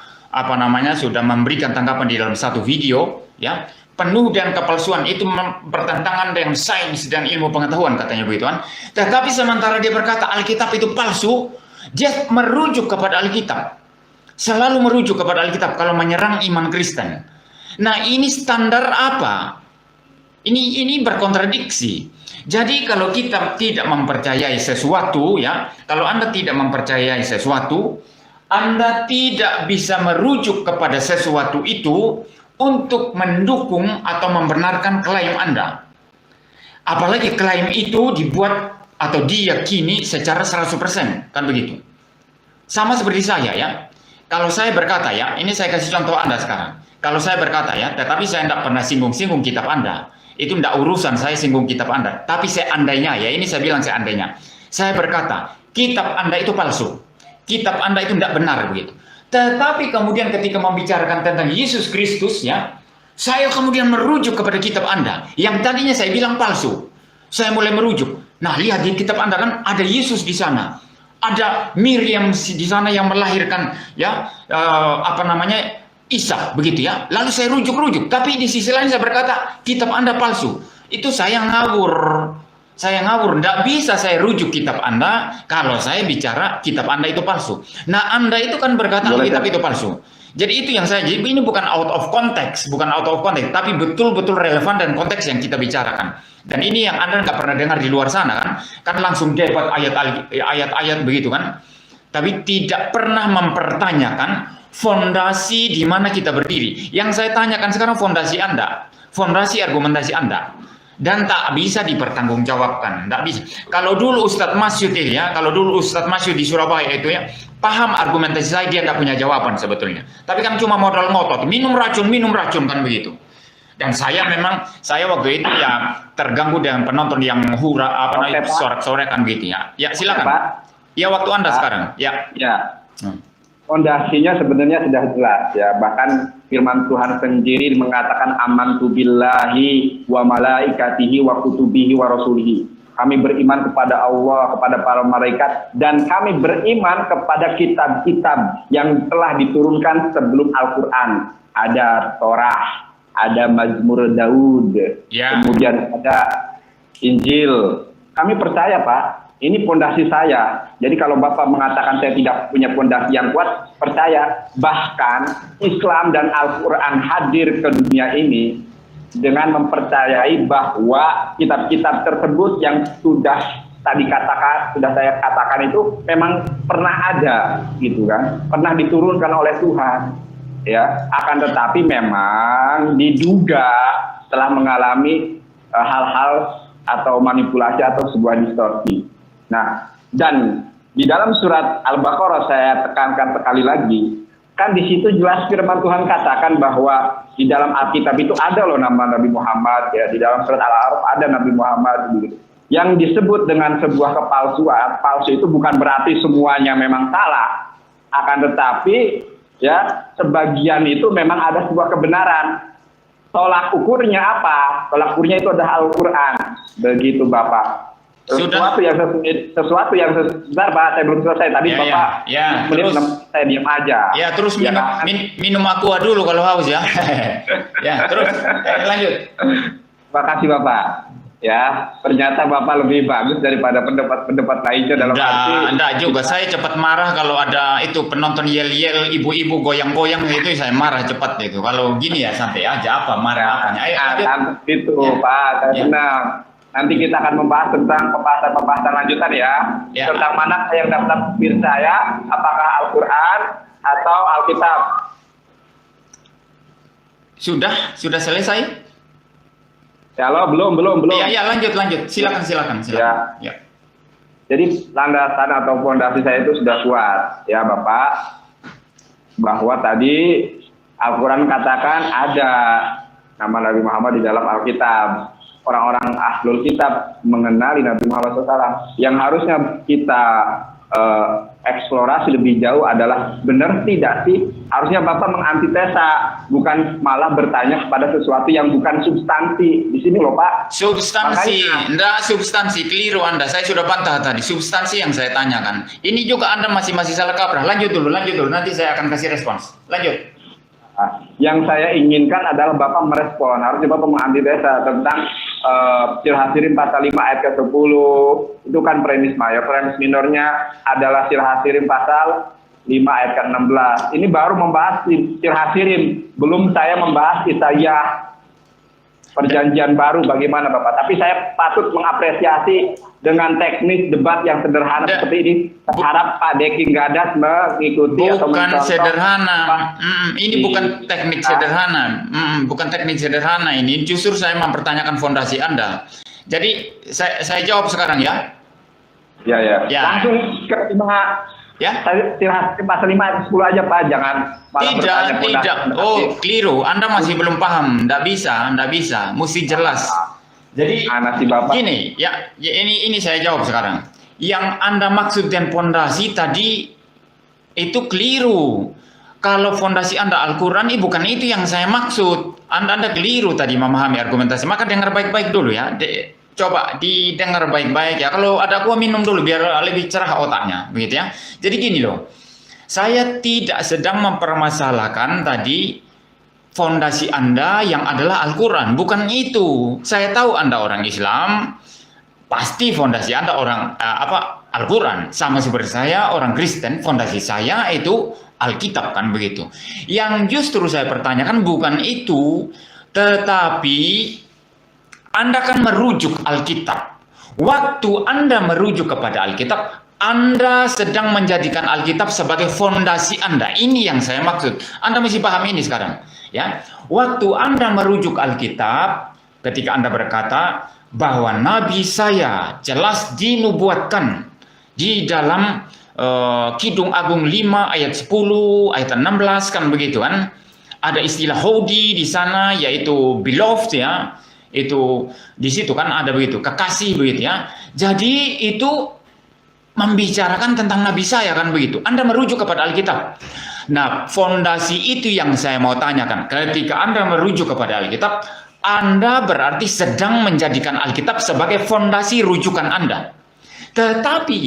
sudah memberikan tanggapan di dalam satu video ya, penuh dengan kepalsuan, itu bertentangan dengan sains dan ilmu pengetahuan katanya begitu kan. Tetapi sementara dia berkata Alkitab itu palsu, dia merujuk kepada Alkitab. Selalu merujuk kepada Alkitab kalau menyerang iman Kristen. Nah, ini standar apa? Ini berkontradiksi. Jadi kalau kita tidak mempercayai sesuatu ya, kalau Anda tidak mempercayai sesuatu, Anda tidak bisa merujuk kepada sesuatu itu untuk mendukung atau membenarkan klaim Anda. Apalagi klaim itu dibuat atau diyakini secara 100%, kan begitu. Sama seperti saya ya. Kalau saya berkata ya, ini saya kasih contoh Anda sekarang. Kalau saya berkata ya, tetapi saya tidak pernah singgung-singgung kitab Anda. Itu tidak urusan saya singgung kitab Anda. Tapi seandainya ya, ini saya bilang seandainya. Saya berkata, kitab Anda itu palsu. Kitab Anda itu tidak benar begitu. Tetapi kemudian ketika membicarakan tentang Yesus Kristus ya, saya kemudian merujuk kepada kitab Anda yang tadinya saya bilang palsu. Saya mulai merujuk. Nah, lihat di kitab Anda kan ada Yesus di sana. Ada Miriam di sana yang melahirkan ya Isa begitu ya. Lalu saya rujuk-rujuk. Tapi di sisi lain saya berkata kitab Anda palsu. Itu saya ngawur. Saya ngawur, tidak bisa saya rujuk kitab Anda kalau saya bicara kitab Anda itu palsu. Nah, Anda itu kan berkata kitab itu palsu. Jadi itu yang saya, jadi ini bukan out of context, tapi betul-betul relevan dan konteks yang kita bicarakan. Dan ini yang Anda nggak pernah dengar di luar sana kan? Kan langsung debat ayat-ayat begitu kan? Tapi tidak pernah mempertanyakan fondasi di mana kita berdiri. Yang saya tanyakan sekarang fondasi Anda, fondasi argumentasi Anda. Dan tak bisa dipertanggungjawabkan, tak bisa. Kalau dulu Ustadz Masyud ya, kalau dulu Ustadz Masyud di Surabaya itu ya, paham argumentasi saya, dia nggak punya jawaban sebetulnya. Tapi kan cuma modal ngotot, minum racun kan begitu. Dan saya waktu itu ya terganggu dengan penonton yang sorak-sorekan gitu ya. Ya silakan. Ya waktu Anda sekarang. Ya. Fondasinya sebenarnya sudah jelas ya, bahkan firman Tuhan sendiri mengatakan amantu billahi wa malaikatihi wa kutubihi wa rasulihi. Kami beriman kepada Allah, kepada para malaikat, dan kami beriman kepada kitab-kitab yang telah diturunkan sebelum Al-Quran. Ada Torah, ada Mazmur Daud, kemudian ada Injil. Kami percaya Pak, ini fondasi saya. Jadi kalau Bapak mengatakan saya tidak punya fondasi yang kuat, percaya. Bahkan Islam dan Al-Quran hadir ke dunia ini dengan mempercayai bahwa kitab-kitab tersebut yang sudah saya katakan itu memang pernah ada, gitu kan, pernah diturunkan oleh Tuhan, ya. Akan tetapi memang diduga telah mengalami hal-hal atau manipulasi atau sebuah distorsi. Nah, dan di dalam surat Al-Baqarah saya tekankan sekali lagi, kan di situ jelas firman Tuhan katakan bahwa di dalam Alkitab itu ada loh nama Nabi Muhammad ya, di dalam surat Al-A'raf ada Nabi Muhammad gitu. Yang disebut dengan sebuah kepalsuan, palsu itu bukan berarti semuanya memang salah, akan tetapi ya sebagian itu memang ada sebuah kebenaran. Tolak ukurnya apa? Tolak ukurnya itu adalah Al-Quran, begitu Bapak. Sesuatu yang sebentar Pak, saya belum selesai tadi Bapak. Terus saya diam aja. Ya, terus minum aqua dulu kalau haus ya. Ya, terus lanjut. Terima kasih Bapak. Ya, ternyata Bapak lebih bagus daripada pendapat lainnya dalam arti. Enggak juga, saya cepat marah kalau ada itu penonton yel-yel, ibu-ibu goyang-goyang itu saya marah cepat itu. Kalau gini ya santai aja, apa marah apanya. Ayo, itu ya. Pak, saya senang. Nanti kita akan membahas tentang pembahasan lanjutan ya. Tentang mana yang dapat percaya, apakah Al-Quran atau Alkitab. Sudah selesai? Ya, lo belum. Iya, lanjut. Silakan. Ya. Jadi landasan atau fondasi saya itu sudah kuat, ya Bapak, bahwa tadi Al-Quran katakan ada nama Nabi Muhammad di dalam Alkitab. Orang-orang ahlul kitab mengenali Nabi Muhammad SAW. Yang harusnya kita eksplorasi lebih jauh adalah benar tidak sih? Harusnya Bapak mengantitesa, bukan malah bertanya kepada sesuatu yang bukan substansi. Di sini loh Pak. Substansi, enggak substansi, keliru Anda. Saya sudah bantah tadi. Substansi yang saya tanyakan. Ini juga Anda masih salah kaprah. Lanjut dulu. Nanti saya akan kasih respons. Lanjut. Yang saya inginkan adalah Bapak merespon. Harusnya Bapak mengantitesa tentang Silhasirin pasal 5 ayat ke-10. Itu kan premis mayor. Premis minornya adalah Silhasirin pasal 5 ayat ke-16. Ini baru membahas Silhasirin. Belum saya membahas Isaiyah. Perjanjian baru bagaimana Bapak. Tapi saya patut mengapresiasi dengan teknis debat yang sederhana seperti ini. Saya harap Pak Deki Gadas mengikuti atau bukan sederhana. Ini bukan teknik sederhana. Bukan teknik sederhana ini. Justru saya mempertanyakan fondasi Anda. Jadi saya jawab sekarang ya. Ya. Langsung ke ya, Silhasirin pasal 5 ayat 10 aja Pak, jangan tidak. Oh, keliru. Anda masih belum paham. Nggak bisa. Mesti jelas. Jadi gini, ya ini saya jawab sekarang. Yang Anda maksud dengan fondasi tadi itu keliru. Kalau fondasi Anda Al-Quran, bukan itu yang saya maksud. Anda keliru tadi memahami argumentasi. Maka dengar baik-baik dulu ya. Coba didengar baik-baik ya. Kalau ada gua minum dulu biar lebih cerah otaknya, begitu ya. Jadi gini loh. Saya tidak sedang mempermasalahkan tadi fondasi Anda yang adalah Al-Quran, bukan itu. Saya tahu Anda orang Islam, pasti fondasi Anda orang Al-Quran. Sama seperti saya orang Kristen, fondasi saya itu Alkitab kan begitu. Yang justru saya pertanyakan bukan itu, tetapi Anda kan merujuk Alkitab. Waktu Anda merujuk kepada Alkitab, Anda sedang menjadikan Alkitab sebagai fondasi Anda. Ini yang saya maksud. Anda mesti paham ini sekarang. Ya, waktu Anda merujuk Alkitab, ketika Anda berkata bahwa Nabi saya jelas dinubuatkan di dalam Kidung Agung 5 ayat 10, ayat 16 kan begitu kan. Ada istilah hodi di sana yaitu beloved ya. Itu di situ kan ada begitu, kekasih begitu ya. Jadi itu membicarakan tentang Nabi saya kan begitu. Anda merujuk kepada Alkitab. Nah, fondasi itu yang saya mau tanyakan. Ketika Anda merujuk kepada Alkitab, Anda berarti sedang menjadikan Alkitab sebagai fondasi rujukan Anda. Tetapi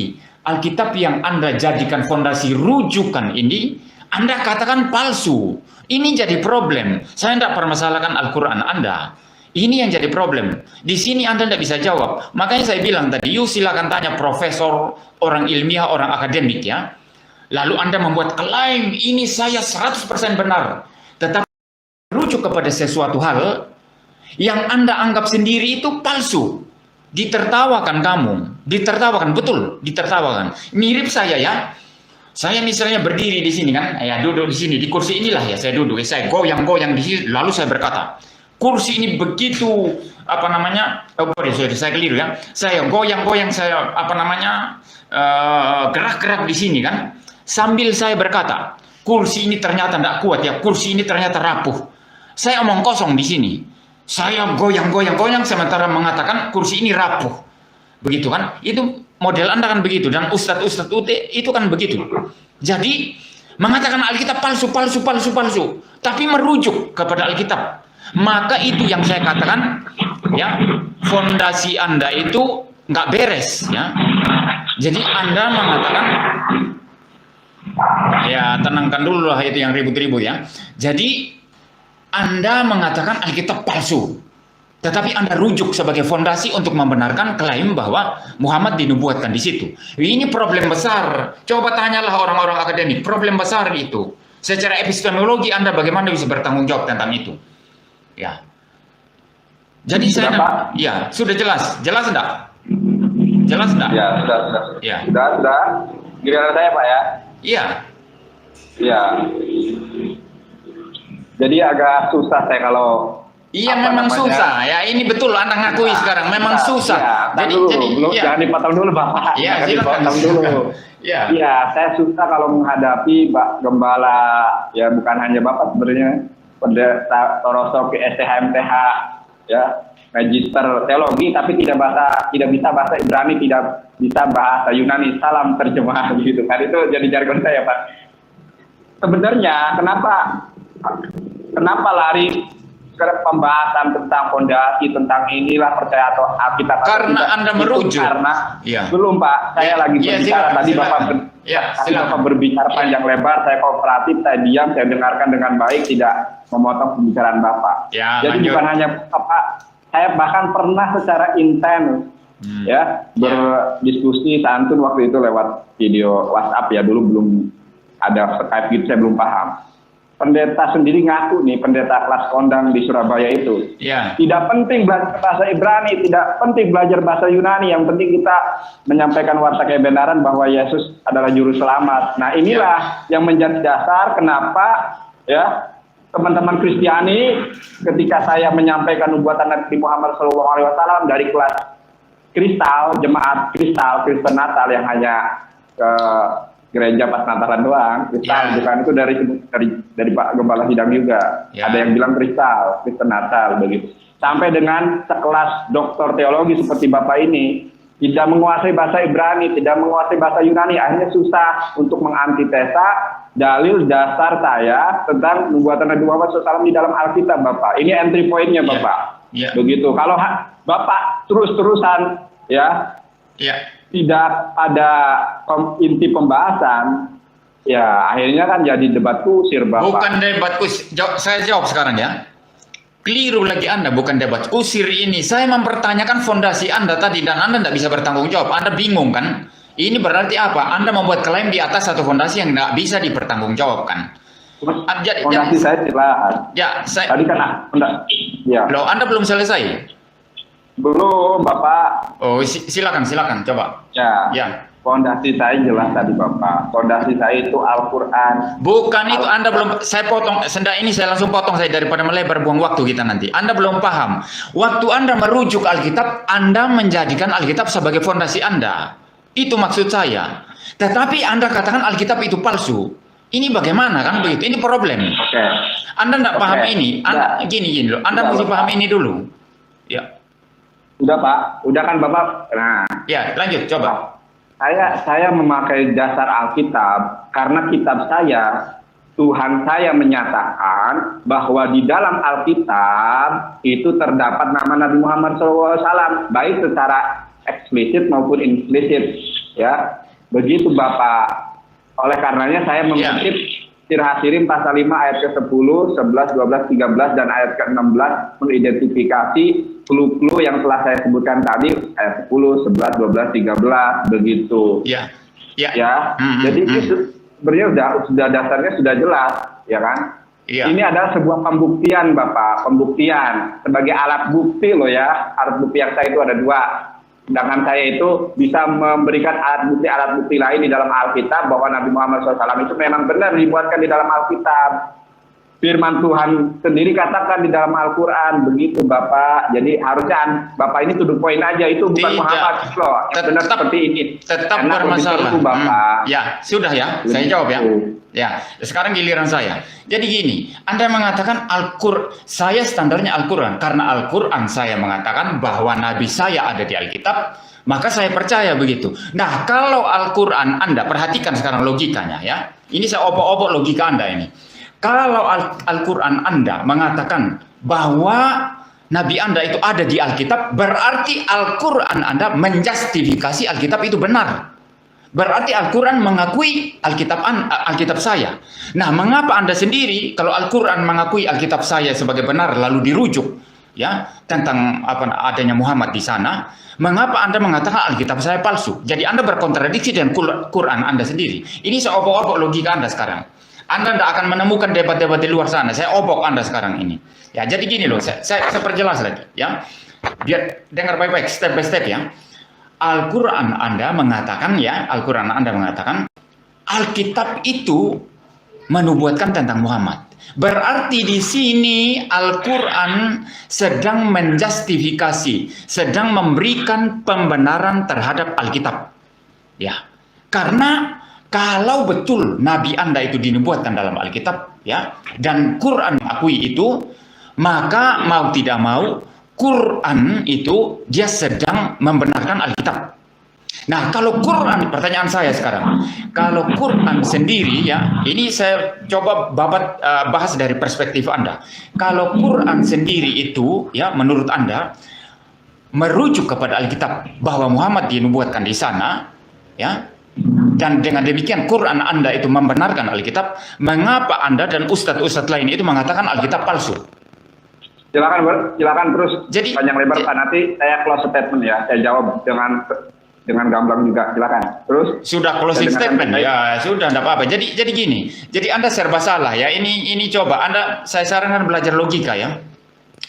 Alkitab yang Anda jadikan fondasi rujukan ini, Anda katakan palsu. Ini jadi problem. Saya tidak permasalahkan Al-Quran Anda. Ini yang jadi problem. Di sini Anda tidak bisa jawab. Makanya saya bilang tadi, silakan tanya profesor, orang ilmiah, orang akademik ya. Lalu Anda membuat klaim, ini saya 100% benar. Tetapi merujuk kepada sesuatu hal yang Anda anggap sendiri itu palsu. Ditertawakan kamu. Ditertawakan, betul. Ditertawakan. Mirip saya ya. Saya misalnya berdiri di sini kan. Ya duduk di sini. Di kursi inilah ya saya duduk. Saya goyang-goyang di sini. Lalu saya berkata, kursi ini begitu saya keliru ya. Saya goyang-goyang, saya gerak-gerak di sini kan. Sambil saya berkata, kursi ini ternyata tidak kuat ya. Kursi ini ternyata rapuh. Saya omong kosong di sini. Saya goyang-goyang sementara mengatakan kursi ini rapuh. Begitu kan? Itu model Anda kan begitu. Dan Ustadz UT itu kan begitu. Jadi mengatakan Alkitab palsu. Tapi merujuk kepada Alkitab. Maka itu yang saya katakan ya, fondasi Anda itu nggak beres ya. Jadi Anda mengatakan ya tenangkan dulu lah itu yang ribut-ribut ya. Jadi Anda mengatakan Alkitab palsu, tetapi Anda rujuk sebagai fondasi untuk membenarkan klaim bahwa Muhammad dinubuatkan di situ. Ini problem besar. Coba tanyalah orang-orang akademik, problem besar itu. Secara epistemologi Anda bagaimana bisa bertanggung jawab tentang itu? Ya. Jadi sudah, sudah jelas. Jelas enggak? Jelas enggak? Ya, sudah. Ya. Sudah. Giliran saya, Pak ya? Iya. Ya. Jadi agak susah saya kalau Iya memang susah ya, ini betul Anda ngakui sekarang memang susah. Ya, belum jangan dipotong dulu Bapak. Iya, dipotong dulu. Iya, saya susah kalau menghadapi Pak Gembala, ya bukan hanya Bapak sebenarnya, Pendeta Toroso STHMTH, ya, Magister Teologi, tapi tidak bisa bahasa Ibrani, tidak bisa bahasa Yunani, salam terjemah gitu kan, itu jadi jargon saya Pak. Sebenarnya kenapa lari ke pembahasan tentang fondasi, tentang inilah percaya atau Alkitab? Karena Anda merujuk. Karena belum Pak, saya lagi berbicara tadi Bapak berbicara panjang lebar, saya kooperatif, saya diam, saya dengarkan dengan baik, tidak memotong pembicaraan Bapak. Jadi bukan hanya Bapak, saya bahkan pernah secara intens berdiskusi santun waktu itu lewat video WhatsApp ya, dulu belum ada Skype gitu, saya belum paham. Pendeta sendiri ngaku nih, pendeta kelas kondang di Surabaya itu, tidak penting belajar bahasa Ibrani, tidak penting belajar bahasa Yunani, yang penting kita menyampaikan warta kebenaran bahwa Yesus adalah juru selamat. Nah inilah yang menjadi dasar kenapa ya teman-teman Kristiani ketika saya menyampaikan nubuatan Nabi Muhammad SAW dari kelas kristal, jemaat kristal, Kristen Natal yang hanya ke gereja pas Natalan doang, kristal bukan, itu dari Pak Gembala Sidang juga. Ada yang bilang kristal, Kristen Natal begitu. Sampai dengan sekelas doktor teologi seperti Bapak ini tidak menguasai bahasa Ibrani, tidak menguasai bahasa Yunani, akhirnya susah untuk mengantitesa dalil dasar saya tentang nubuatan Nabi Muhammad SAW di dalam Alkitab Bapak. Ini entry point-nya Bapak. Begitu. Kalau Bapak terus-terusan tidak ada inti pembahasan, ya akhirnya kan jadi debat kusir Bapak. Bukan debat kusir, saya jawab sekarang ya. Keliru lagi Anda, bukan debat kusir ini. Saya mempertanyakan fondasi Anda tadi dan Anda tidak bisa bertanggung jawab. Anda bingung kan? Ini berarti apa? Anda membuat klaim di atas satu fondasi yang tidak bisa dipertanggungjawabkan. Fondasi saya jelas. Tadi kan Loh, Anda belum selesai. Belum, Bapak. Oh, silakan, coba. Fondasi saya jelas tadi, Bapak. Fondasi saya itu Al-Quran. Bukan itu, Anda belum, saya potong, ini saya langsung potong saya daripada melebar buang waktu kita nanti. Anda belum paham. Waktu Anda merujuk Alkitab, Anda menjadikan Alkitab sebagai fondasi Anda. Itu maksud saya. Tetapi Anda katakan Alkitab itu palsu. Ini bagaimana kan begitu? Ini problem. Anda tidak paham ini. Gini loh. Anda mesti paham ini dulu. Ya. Udah Pak, udah kan Bapak. Nah, ya lanjut coba. Saya memakai dasar Alkitab karena kitab saya, Tuhan saya menyatakan bahwa di dalam Alkitab itu terdapat nama Nabi Muhammad SAW, baik secara eksplisit maupun implisit, ya. Begitu Bapak. Oleh karenanya saya mengutip Sirah Hasirim pasal 5 ayat ke-10, 11, 12, 13 dan ayat ke-16 mengidentifikasi clue-clue yang telah saya sebutkan tadi, ayat 10, 11, 12, 13 begitu. Jadi itu sebenarnya sudah dasarnya sudah jelas, ya kan? Ini adalah sebuah pembuktian Bapak, pembuktian sebagai alat bukti loh ya. Alat bukti yang saya itu ada dua. Sedangkan saya itu bisa memberikan alat bukti lain di dalam Alkitab bahwa Nabi Muhammad SAW itu memang benar dibuatkan di dalam Alkitab. Firman Tuhan sendiri katakan di dalam Al-Quran, begitu Bapak. Jadi harusnya Bapak ini to the point aja, itu bukan Muhammad loh. Benar seperti ini. Tetap bermasalah. Ya, sudah ya, saya jawab ya. Ya, sekarang giliran saya. Jadi gini, Anda mengatakan saya standarnya Al-Quran. Karena Al-Quran saya mengatakan bahwa Nabi saya ada di Alkitab, maka saya percaya begitu. Nah, kalau Al-Quran Anda, perhatikan sekarang logikanya ya. Ini saya obok-obok logika Anda ini. Kalau Al-Quran Anda mengatakan bahwa Nabi Anda itu ada di Alkitab, berarti Al-Quran Anda menjustifikasi Alkitab itu benar. Berarti Al-Quran mengakui Alkitab saya. Nah, mengapa Anda sendiri kalau Al-Quran mengakui Alkitab saya sebagai benar lalu dirujuk ya tentang adanya Muhammad di sana, mengapa Anda mengatakan Alkitab saya palsu? Jadi Anda berkontradiksi dengan Quran Anda sendiri. Ini saya obok-obok logika Anda sekarang. Anda tidak akan menemukan debat-debat di luar sana. Saya obok Anda sekarang ini. Ya, jadi gini loh, saya perjelas lagi ya. Biar dengar baik-baik step by step ya. Al-Quran Anda mengatakan Alkitab itu menubuatkan tentang Muhammad. Berarti di sini Al-Quran sedang menjustifikasi, sedang memberikan pembenaran terhadap Alkitab. Ya, karena kalau betul Nabi Anda itu dinubuatkan dalam Alkitab, ya, dan Quran mengakui itu, maka mau tidak mau Quran itu dia sedang membenarkan Alkitab. Nah, kalau Quran, pertanyaan saya sekarang, kalau Quran sendiri, ya, ini saya coba bahas dari perspektif Anda. Kalau Quran sendiri itu, ya, menurut Anda merujuk kepada Alkitab bahwa Muhammad dinubuatkan di sana, ya, dan dengan demikian Quran Anda itu membenarkan Alkitab, mengapa Anda dan ustadz-ustadz lain itu mengatakan Alkitab palsu? Silakan terus. Jadi panjang lebar, nanti saya close statement ya, saya jawab dengan gamblang juga, silakan. Terus sudah closing statement ya, sudah enggak apa-apa. Jadi gini. Jadi Anda serba salah ya. Ini coba saya sarankan belajar logika ya.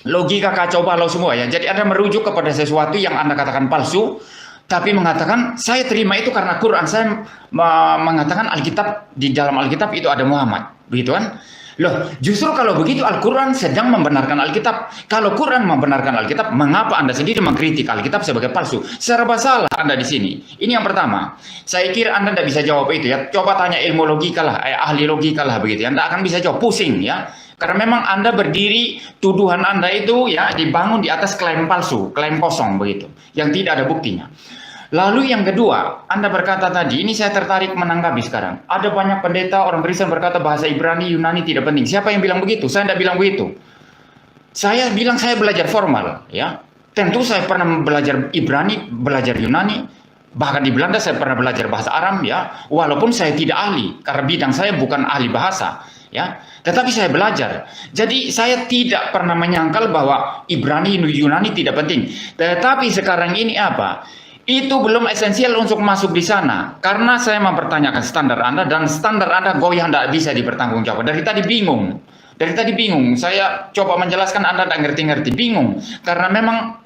Logika kacau balau semua ya. Jadi Anda merujuk kepada sesuatu yang Anda katakan palsu, tapi mengatakan saya terima itu karena Quran. Saya mengatakan Alkitab, di dalam Alkitab itu ada Muhammad. Begitu kan? Loh, justru kalau begitu Al-Quran sedang membenarkan Alkitab. Kalau Quran membenarkan Alkitab, mengapa Anda sendiri mengkritik Alkitab sebagai palsu? Serba salah Anda di sini. Ini yang pertama. Saya kira Anda tidak bisa jawab itu ya. Coba tanya ilmu logika lah, ahli logika lah begitu ya. Anda akan bisa jawab, pusing ya. Karena memang Anda berdiri, tuduhan Anda itu ya dibangun di atas klaim palsu, klaim kosong begitu, yang tidak ada buktinya. Lalu yang kedua, Anda berkata tadi, ini saya tertarik menanggapi sekarang. Ada banyak pendeta, orang Kristen berkata bahasa Ibrani, Yunani tidak penting. Siapa yang bilang begitu? Saya tidak bilang begitu. Saya bilang saya belajar formal, ya. Tentu saya pernah belajar Ibrani, belajar Yunani. Bahkan di Belanda saya pernah belajar bahasa Aram, ya. Walaupun saya tidak ahli, karena bidang saya bukan ahli bahasa, ya. Tetapi saya belajar. Jadi saya tidak pernah menyangkal bahwa Ibrani, Yunani tidak penting. Tetapi sekarang ini apa? Itu belum esensial untuk masuk di sana. Karena saya mempertanyakan standar Anda, dan standar Anda goyah tidak bisa dipertanggungjawabkan. Dari tadi bingung. Saya coba menjelaskan Anda tidak ngerti-ngerti. Bingung. Karena memang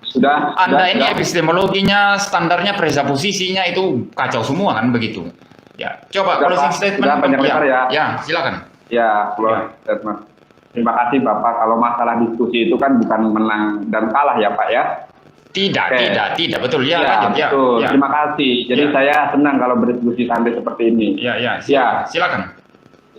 Anda ini epistemologinya, standarnya, presuposisinya itu kacau semua kan begitu. Ya, coba closing statement. Ya, silakan. Ya, closing statement. Terima kasih Bapak. Kalau masalah diskusi itu kan bukan menang dan kalah ya Pak ya. Tidak, betul ya. Betul. Ya. Terima kasih. Jadi saya senang kalau berdiskusi sampai seperti ini. Silakan.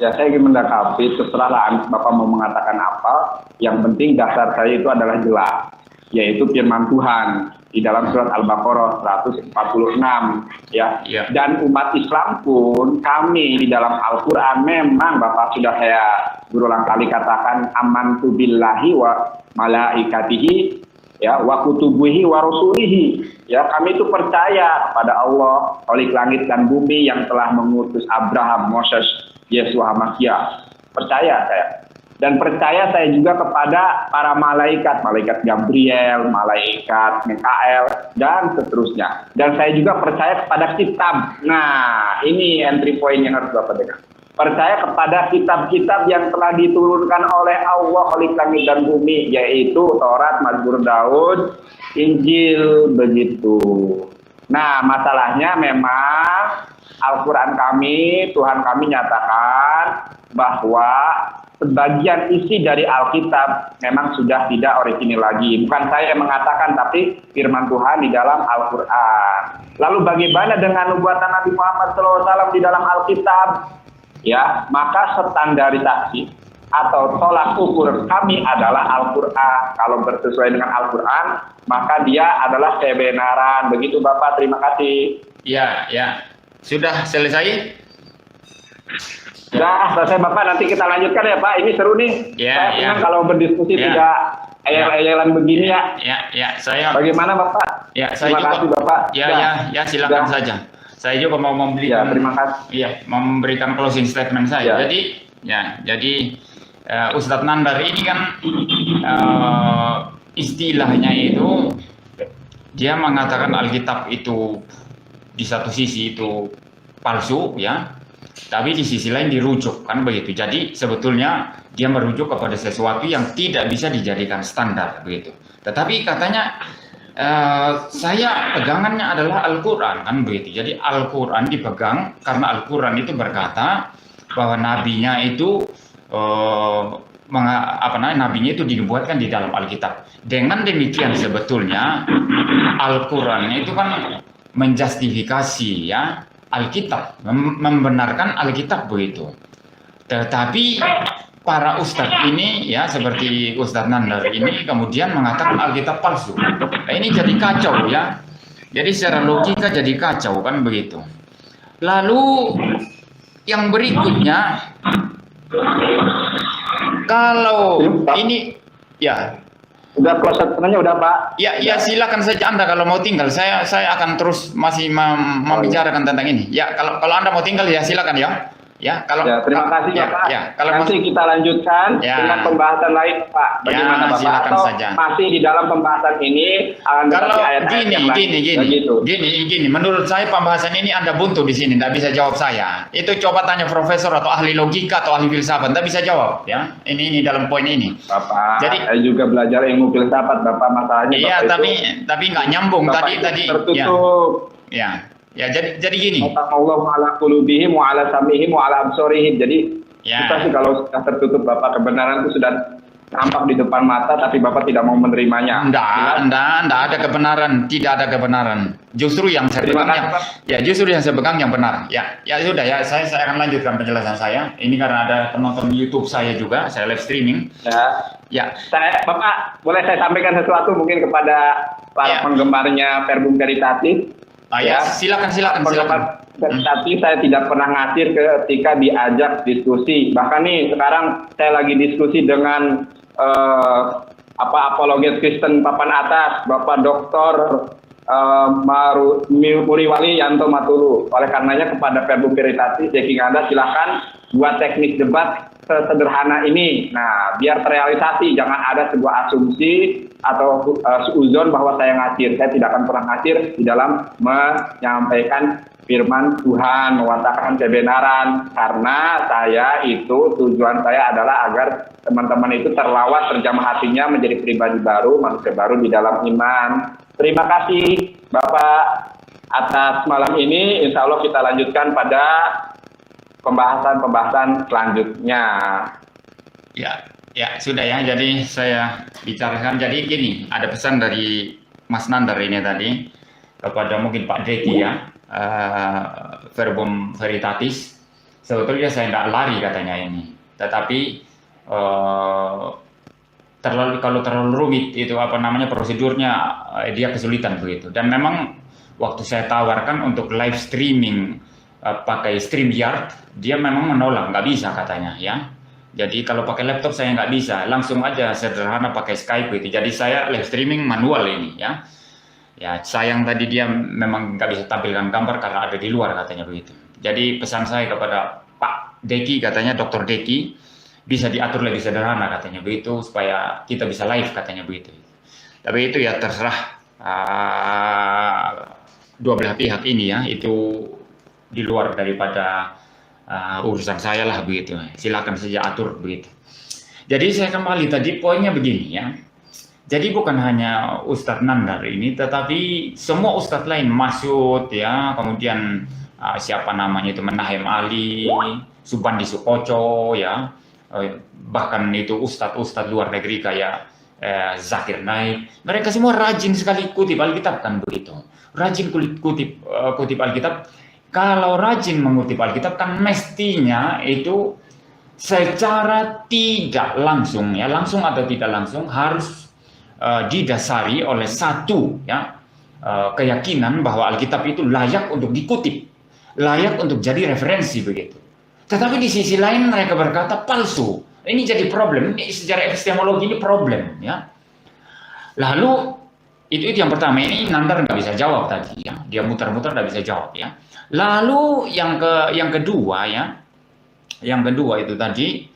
Ya, saya ingin mendakapi, terserahlah Bapak mau mengatakan apa. Yang penting dasar saya itu adalah jelas, yaitu firman Tuhan di dalam surat Al-Baqarah 146 ya. Dan umat Islam pun kami di dalam Al-Qur'an memang Bapak sudah saya berulang kali katakan amantu billahi wa malaikatihi ya wa kutubihi wa rasulihi, ya kami itu percaya pada Allah Khalik langit dan bumi yang telah mengutus Abraham, Moses, Yesus, Masya. Percaya saya, dan percaya saya juga kepada para malaikat Gabriel, malaikat Mikael dan seterusnya, dan saya juga percaya kepada kitab. Nah, ini entry point yang harus Bapak dengar. Percaya kepada kitab-kitab yang telah diturunkan oleh Allah Khalik langit dan bumi, yaitu Taurat, Mazmur Daud, Injil, begitu. Nah, masalahnya memang Al-Quran kami, Tuhan kami nyatakan bahwa sebagian isi dari Alkitab memang sudah tidak original lagi. Bukan saya yang mengatakan, tapi firman Tuhan di dalam Al-Quran. Lalu bagaimana dengan nubuatan Nabi Muhammad SAW di dalam Alkitab? Ya, maka standarisasi atau tolak ukur kami adalah Al-Quran. Kalau bersesuaian dengan Al-Quran, maka dia adalah kebenaran. Begitu Bapak, terima kasih. Ya. Sudah selesai? Sudah selesai Bapak, nanti kita lanjutkan ya Pak. Ini seru nih. Saya senang kalau berdiskusi tidak ayel-ayelan begini ya. Saya. Bagaimana Bapak? Terima kasih Bapak. Silakan saja. Saya juga mau memberikan terima kasih. Memberikan closing statement saya. Jadi Ustadz Nandar ini kan istilahnya itu dia mengatakan Alkitab itu di satu sisi itu palsu ya, tapi di sisi lain dirujuk kan begitu. Jadi sebetulnya dia merujuk kepada sesuatu yang tidak bisa dijadikan standar begitu. Tetapi katanya saya pegangannya adalah Al-Quran kan begitu. Jadi Al-Quran dipegang karena Al-Quran itu berkata bahwa nabinya itu nabinya itu dinubuatkan di dalam Alkitab. Dengan demikian sebetulnya Al-Quran itu kan menjustifikasi ya Alkitab, membenarkan Alkitab begitu. Tetapi para ustadz ini ya seperti Ustadz Nandar ini kemudian mengatakan Alkitab palsu. Nah, ini jadi kacau ya. Jadi secara logika jadi kacau kan begitu. Lalu yang berikutnya, kalau ini ya udah proses sebenarnya udah Pak. Ya silakan saja Anda kalau mau tinggal. Saya akan terus masih membicarakan tentang ini. Ya kalau Anda mau tinggal ya silakan ya. Ya kalau terima kasih ya Pak. Ya, kalau nanti kita lanjutkan dengan pembahasan lain Pak. Bagaimana Bapak? Silakan atau saja. Masih di dalam pembahasan ini kalau gini, menurut saya pembahasan ini Anda buntu di sini, tidak bisa jawab saya. Itu coba tanya profesor atau ahli logika atau ahli filsafat, tidak bisa jawab ya. Ini dalam poin ini. Bapak, saya juga belajar ilmu filsafat Bapak, masalahnya. Iya, tapi nggak nyambung tadi tertutup. Ya, jadi gini. Allah ala qulubihim wa ala samihim wa ala absorihim. Jadi kita sih kalau sudah tertutup Bapak, kebenaran itu sudah nampak di depan mata, tapi Bapak tidak mau menerimanya. Enggak ada kebenaran, tidak ada kebenaran. Justru yang saya pegang yang benar. Ya sudah ya, saya akan lanjutkan penjelasan saya. Ini karena ada penonton YouTube saya juga, saya live streaming. Ya. Bapak, boleh saya sampaikan sesuatu mungkin kepada para penggemarnya Verbum Veritatis. Silakan. Tapi saya tidak pernah ngatir ketika diajak diskusi. Bahkan nih sekarang saya lagi diskusi dengan apologet Kristen papan atas, Bapak Dr. Muriwali Yanto Matulu. Oleh karenanya kepada Verbum Veritatis, Deki Anda silahkan buat teknik debat sederhana ini. Nah, biar terrealisasi, jangan ada sebuah asumsi atau suuzon bahwa saya ngatir. Saya tidak akan pernah ngatir di dalam menyampaikan firman Tuhan, mewatakan kebenaran, karena tujuan saya adalah agar teman-teman itu terlawat, terjamah hatinya menjadi pribadi baru, manusia baru di dalam iman. Terima kasih Bapak atas malam ini. Insya Allah kita lanjutkan pada pembahasan selanjutnya. Ya sudah ya. Jadi saya bicarakan. Jadi gini, ada pesan dari Mas Nandar ini tadi kepada mungkin Pak Deki ya, Verbum Veritatis. Sebetulnya saya tidak lari katanya ini, tetapi kalau terlalu rumit itu prosedurnya, dia kesulitan begitu. Dan memang waktu saya tawarkan untuk live streaming pakai StreamYard, dia memang menolak, nggak bisa katanya ya. Jadi kalau pakai laptop saya nggak bisa, langsung aja sederhana pakai Skype gitu. Jadi saya live streaming manual ini ya. Ya sayang tadi dia memang nggak bisa tampilkan gambar karena ada di luar katanya begitu. Jadi pesan saya kepada Pak Deki, katanya Dr. Deki, bisa diatur lebih sederhana katanya begitu supaya kita bisa live katanya begitu. Tapi itu ya terserah dua belah pihak ini ya, itu di luar daripada urusan saya lah begitu. Silakan saja atur begitu. Jadi saya kembali tadi poinnya begini ya. Jadi bukan hanya Ustadz Nandar ini, tetapi semua Ustadz lain, Masud ya, kemudian siapa namanya itu Menahem Ali, Subandi Sukoco ya, bahkan itu Ustadz luar negeri kayak Zakir Naik, mereka semua rajin sekali kutip Alkitab kan begitu. Rajin kutip Alkitab. Kalau rajin mengutip Alkitab kan mestinya itu secara tidak langsung ya, langsung atau tidak langsung harus didasari oleh satu ya keyakinan bahwa Alkitab itu layak untuk dikutip, layak untuk jadi referensi begitu. Tetapi di sisi lain mereka berkata palsu. Ini jadi problem. Ini secara epistemologi ini problem ya. Lalu itu yang pertama, ini Nandar nggak bisa jawab tadi ya. Dia muter-muter nggak bisa jawab ya. Lalu yang kedua ya, yang kedua itu tadi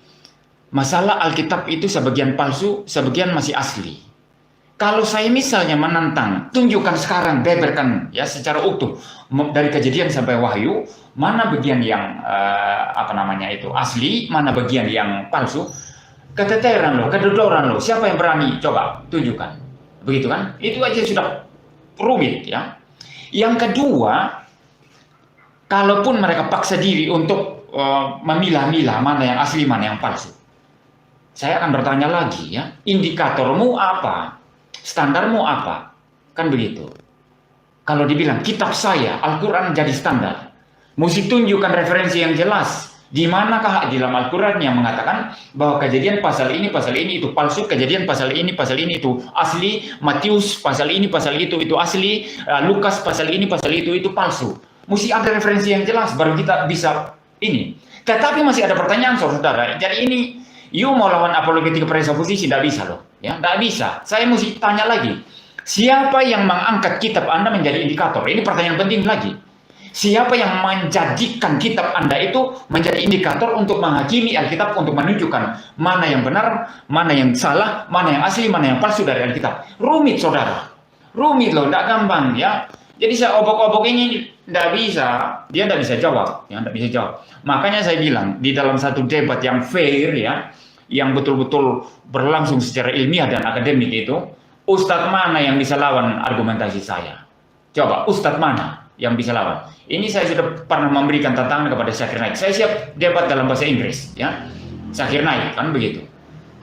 masalah Alkitab itu sebagian palsu, sebagian masih asli. Kalau saya misalnya menantang, tunjukkan sekarang, beberkan ya secara utuh dari Kejadian sampai Wahyu, mana bagian yang asli, mana bagian yang palsu. Keteteran loh, kedodoran loh. Siapa yang berani? Coba tunjukkan. Begitu kan? Itu aja sudah rumit ya. Yang kedua, kalaupun mereka paksa diri untuk memilah-milah mana yang asli, mana yang palsu. saya akan bertanya lagi ya, indikatormu apa? Standarmu apa? Kan begitu. Kalau dibilang kitab saya, Al-Quran jadi standar, mesti tunjukkan referensi yang jelas. Di manakah di dalam Al-Quran yang mengatakan bahwa kejadian pasal ini itu palsu, kejadian pasal ini itu asli, Matius pasal ini itu asli, Lukas pasal ini itu palsu. Mesti ada referensi yang jelas baru kita bisa ini. Tetapi masih ada pertanyaan saudara. Jadi ini you mau lawan apologetik presupposisi tidak bisa loh, ya, tidak bisa. Saya mesti tanya lagi, siapa yang mengangkat kitab Anda menjadi indikator? Ini pertanyaan penting lagi. Siapa yang menjadikan kitab Anda itu menjadi indikator untuk menghakimi Alkitab, untuk menunjukkan mana yang benar, mana yang salah, mana yang asli, mana yang palsu dari Alkitab? Rumit saudara, rumit loh, tidak gampang ya. Jadi saya obok-obok ini tidak bisa, dia tidak bisa jawab, ya, tidak bisa jawab. Makanya saya bilang di dalam satu debat yang fair ya, yang betul-betul berlangsung secara ilmiah dan akademik itu, ustadz mana yang bisa lawan argumentasi saya? Coba, ustadz mana yang bisa lawan? Ini saya sudah pernah memberikan tantangan kepada Zakir Naik. Saya siap debat dalam bahasa Inggris, ya. Zakir Naik kan begitu.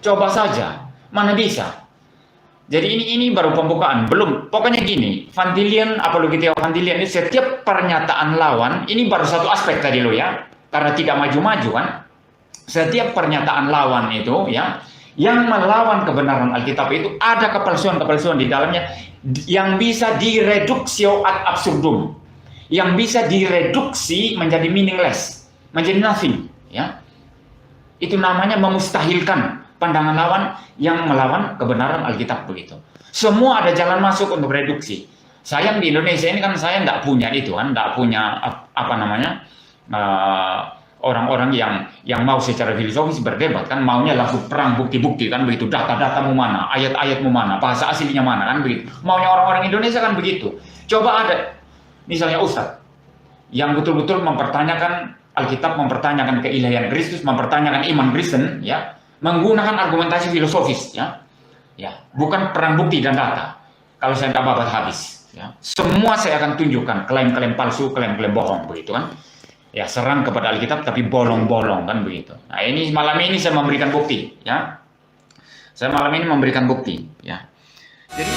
Coba saja, mana bisa? Jadi ini baru pembukaan, belum. Pokoknya gini, Van Tilien, apologetika Van Tilien ini setiap pernyataan lawan, ini baru satu aspek tadi lo ya, karena tidak maju-maju kan. Setiap pernyataan lawan itu ya, yang melawan kebenaran Alkitab itu ada kepalsuan-kepalsuan di dalamnya yang bisa direduksio ad absurdum, yang bisa direduksi menjadi meaningless, menjadi nothing, ya. Itu namanya memustahilkan pandangan lawan yang melawan kebenaran Alkitab begitu. Semua ada jalan masuk untuk reduksi. Sayang di Indonesia ini kan saya tidak punya itu kan, tidak punya apa namanya orang-orang yang mau secara filosofis berdebat kan, maunya langsung perang bukti-bukti kan begitu, data-datamu mana, ayat-ayatmu mana, bahasa aslinya mana kan begitu. Maunya orang-orang Indonesia kan begitu. Coba ada misalnya ustadz yang betul-betul mempertanyakan Alkitab, mempertanyakan keilahian Kristus, mempertanyakan iman Kristen, ya, menggunakan argumentasi filosofis, ya, bukan perang bukti dan data. Kalau saya tidak babat habis, ya. Semua saya akan tunjukkan klaim-klaim palsu, klaim-klaim bohong, begitu kan? Ya, serang kepada Alkitab tapi bolong-bolong kan begitu. Nah, ini malam ini saya memberikan bukti, ya. Saya malam ini memberikan bukti, ya. Jadi